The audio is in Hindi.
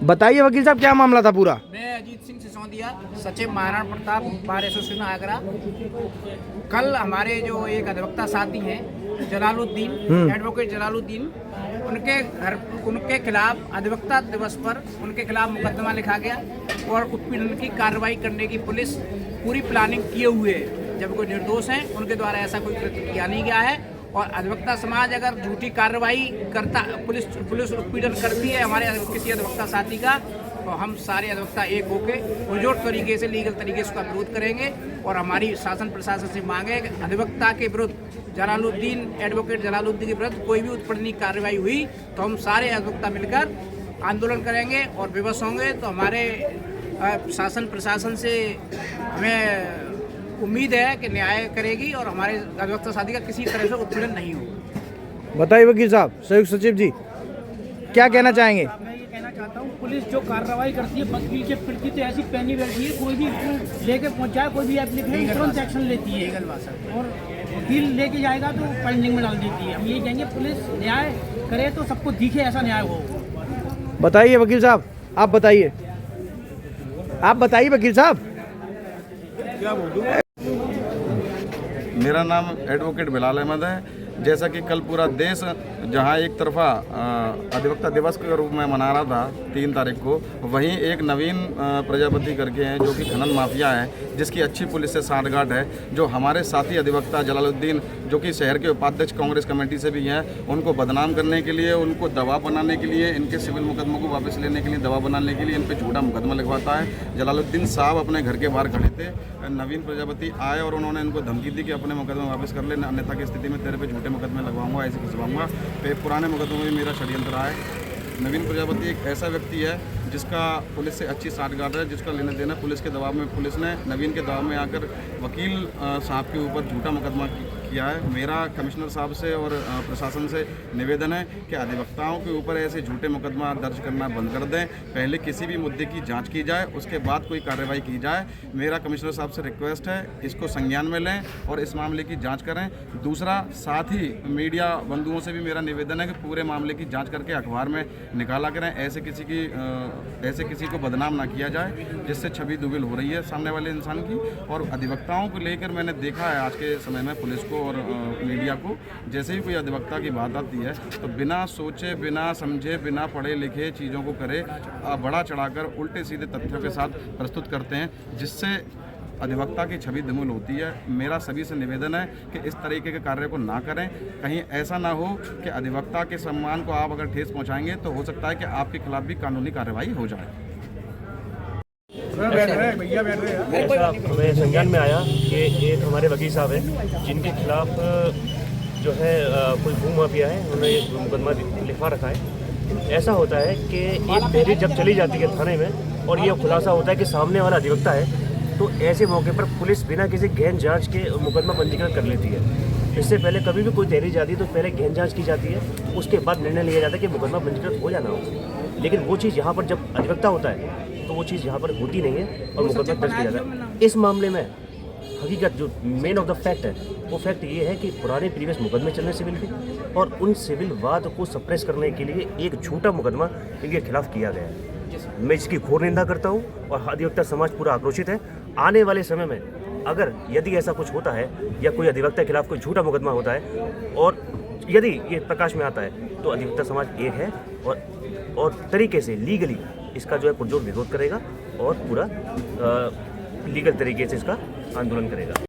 बताइए वकील साहब, क्या मामला था पूरा? मैं अजीत सिंह सिसोदिया, सचिव महाराणा प्रताप बार एसोसिएशन आगरा। कल हमारे जो एक अधिवक्ता साथी हैं जलालुद्दीन, एडवोकेट जलालुद्दीन, उनके खिलाफ अधिवक्ता दिवस पर उनके खिलाफ मुकदमा लिखा गया और उत्पीड़न की कार्रवाई करने की पुलिस पूरी प्लानिंग किए हुए है। जब कोई निर्दोष हैं उनके द्वारा ऐसा कोई कृत्य किया नहीं गया है और अधिवक्ता समाज अगर झूठी कार्रवाई करता, पुलिस उत्पीड़न करती है हमारे किसी अधिवक्ता साथी का, तो हम सारे अधिवक्ता एक होकर पुरजोर तरीके से, लीगल तरीके से उसका विरोध करेंगे। और हमारी शासन प्रशासन से मांग है कि अधिवक्ता के विरुद्ध जलालुद्दीन, एडवोकेट जलालुद्दीन के विरुद्ध कोई भी उत्पीड़न कार्रवाई हुई तो हम सारे अधिवक्ता मिलकर आंदोलन करेंगे और विवश होंगे। तो हमारे शासन प्रशासन से हमें उम्मीद है कि न्याय करेगी और हमारे अधिवक्ता साथी का किसी तरह से उत्पीड़न नहीं होगा। बताइए वकील साहब, संयुक्त सचिव जी क्या कहना चाहेंगे? मैं ये कहना चाहता हूँ, पुलिस जो कार्रवाई करती है वकील के प्रति तो ऐसी पैनी बैठी है, कोई भी लेके पहुँचाए, कोई भी एप्लीकेशन तुरंत एक्शन लेती है और वकील लेके जाएगा तो पेंडिंग में डाल देती है। हम ये कहेंगे पुलिस न्याय करे तो सबको दिखे, ऐसा न्याय हो। बताइए वकील साहब, आप बताइए वकील साहब। क्या बोलूं? मेरा नाम एडवोकेट बिलाल अहमद है। जैसा कि कल पूरा देश जहां एक तरफा अधिवक्ता दिवस के रूप में मना रहा था 3 तारीख को, वहीं एक नवीन प्रजापति करके हैं जो कि खनन माफिया है, जिसकी अच्छी पुलिस से सांठगांठ है, जो हमारे साथी अधिवक्ता जलालुद्दीन जो कि शहर के उपाध्यक्ष कांग्रेस कमेटी से भी हैं, उनको बदनाम करने के लिए, उनको दबाव बनाने के लिए, इनके सिविल मुकदमों को वापस लेने के लिए, दबाव बनाने के लिए इन पर झूठा मुकदमा लिखवाता है। जलालुद्दीन साहब अपने घर के बाहर खड़े थे, नवीन प्रजापति आए और उन्होंने इनको धमकी दी कि अपने मुकदमे वापस कर ले, अन्यथा की स्थिति में तेरे पे झूठे मुकदमे लगवाऊंगा, ऐसे खिंचवाऊंगा। पुराने मुकदमों में मेरा षड्यंत्र रहा है। नवीन प्रजापति एक ऐसा व्यक्ति है जिसका पुलिस से अच्छी सांठगांठ है, जिसका लेना देना पुलिस के दबाव में, पुलिस ने नवीन के दबाव में आकर वकील साहब के ऊपर झूठा मुकदमा किया है। मेरा कमिश्नर साहब से और प्रशासन से निवेदन है कि अधिवक्ताओं के ऊपर ऐसे झूठे मुकदमा दर्ज करना बंद कर दें। पहले किसी भी मुद्दे की जांच की जाए, उसके बाद कोई कार्रवाई की जाए। मेरा कमिश्नर साहब से रिक्वेस्ट है, इसको संज्ञान में लें और इस मामले की जाँच करें। दूसरा, साथ ही मीडिया बंधुओं से भी मेरा निवेदन है कि पूरे मामले की जाँच करके अखबार में निकाला करें। ऐसे किसी को बदनाम ना किया जाए जिससे छवि दुबिल हो रही है सामने वाले इंसान की। और अधिवक्ताओं को लेकर मैंने देखा है आज के समय में पुलिस को और मीडिया को, जैसे ही कोई अधिवक्ता की बात आती है तो बिना सोचे, बिना समझे, बिना पढ़े लिखे चीज़ों को करे, बड़ा चढ़ाकर उल्टे सीधे तथ्यों के साथ प्रस्तुत करते हैं, जिससे अधिवक्ता की छवि धूमिल होती है। मेरा सभी से निवेदन है कि इस तरीके के कार्य को ना करें। कहीं ऐसा ना हो कि अधिवक्ता के सम्मान को आप अगर ठेस पहुंचाएंगे तो हो सकता है कि आपके खिलाफ भी कानूनी कार्रवाई हो जाए। ऐसा हमें संज्ञान में आया कि एक हमारे वकील साहब हैं जिनके खिलाफ जो है कोई भू माफिया है, उन्होंने एक मुकदमा लिखवा रखा है। ऐसा होता है कि एक तहरीर जब चली जाती है थाने में और ये खुलासा होता है कि सामने वाला अधिवक्ता है, तो ऐसे मौके पर पुलिस बिना किसी गहन जांच के मुकदमा पंजीकृत कर लेती है। इससे पहले कभी भी कोई तहरीर जाती है तो पहले गहन जांच की जाती है, उसके बाद निर्णय लिया जाता है कि मुकदमा पंजीकृत हो या ना हो। लेकिन वो चीज़ यहाँ पर जब अधिवक्ता होता है तो वो चीज़ यहाँ पर होती नहीं है और मुकदमा दर्ज किया जाता है। इस मामले में हकीकत जो मेन ऑफ द फैक्ट है, वो फैक्ट ये है कि पुराने प्रीवियस मुकदमे चल रहे सिविल के और उन सिविल वाद को सप्रेस करने के लिए एक झूठा मुकदमा इनके खिलाफ किया गया है। मैं इसकी घोर निंदा करता हूँ और अधिवक्ता समाज पूरा आक्रोशित है। आने वाले समय में अगर यदि ऐसा कुछ होता है या कोई अधिवक्ता के खिलाफ कोई झूठा मुकदमा होता है और यदि ये प्रकाश में आता है तो अधिवक्ता समाज एक है और तरीके से लीगली इसका जो है पुरजोर विरोध करेगा और पूरा लीगल तरीके से इसका आंदोलन करेगा।